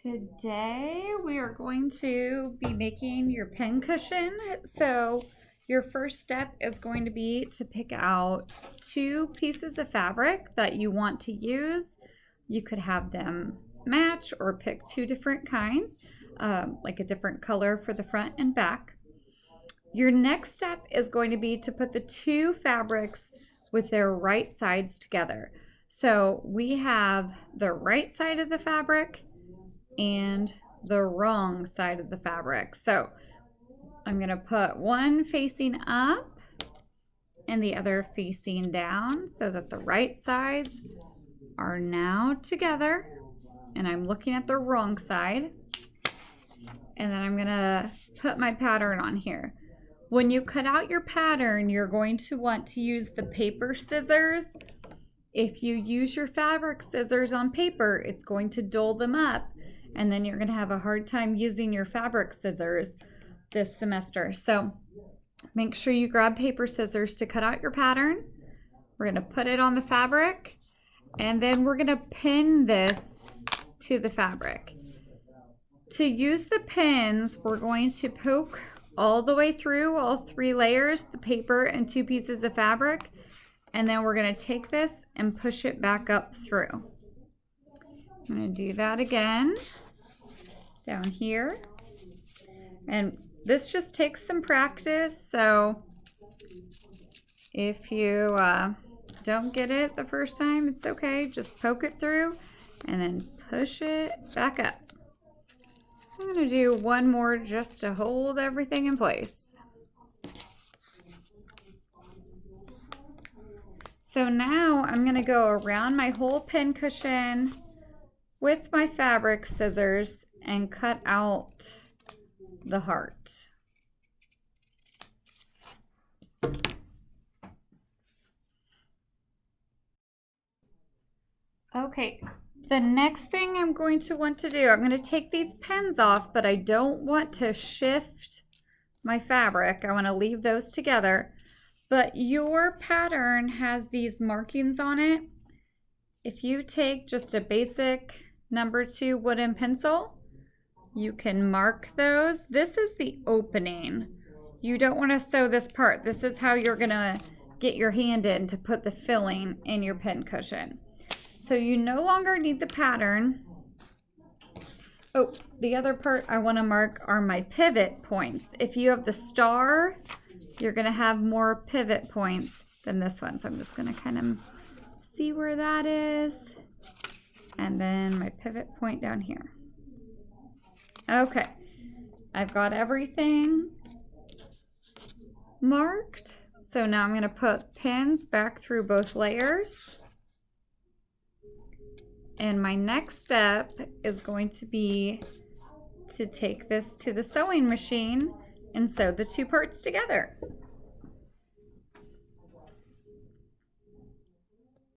Today we are going to be making your pen cushion. So your first step is going to be to pick out two pieces of fabric that you want to use. You could have them match or pick two different kinds, like a different color for the front and back. Your next step is going to be to put the two fabrics with their right sides together. So we have the right side of the fabric and the wrong side of the fabric. So I'm going to put one facing up and the other facing down so that the right sides are now together, and I'm looking at the wrong side. And then I'm going to put my pattern on here. When you cut out your pattern, you're going to want to use the paper scissors. If you use your fabric scissors on paper, it's going to dull them up, and then you're going to have a hard time using your fabric scissors this semester. So make sure you grab paper scissors to cut out your pattern. We're going to put it on the fabric, and then we're going to pin this to the fabric. To use the pins, we're going to poke all the way through all three layers, the paper and two pieces of fabric, and then we're going to take this and push it back up through. I'm going to do that again down here, and this just takes some practice, so if you don't get it the first time, it's okay. Just poke it through and then push it back up. I'm going to do one more just to hold everything in place. So now I'm going to go around my whole pin cushion with my fabric scissors and cut out the heart. Okay, the next thing I'm going to want to do, I'm going to take these pins off, but I don't want to shift my fabric. I want to leave those together. But your pattern has these markings on it. If you take just a basic number 2 wooden pencil, you can mark those. This is the opening. You don't want to sew this part. This is how you're going to get your hand in to put the filling in your pin cushion. So you no longer need the pattern. Oh, the other part I want to mark are my pivot points. If you have the star, you're going to have more pivot points than this one. So I'm just going to kind of see where that is. And then my pivot point down here. Okay, I've got everything marked. So now I'm going to put pins back through both layers. And my next step is going to be to take this to the sewing machine and sew the two parts together.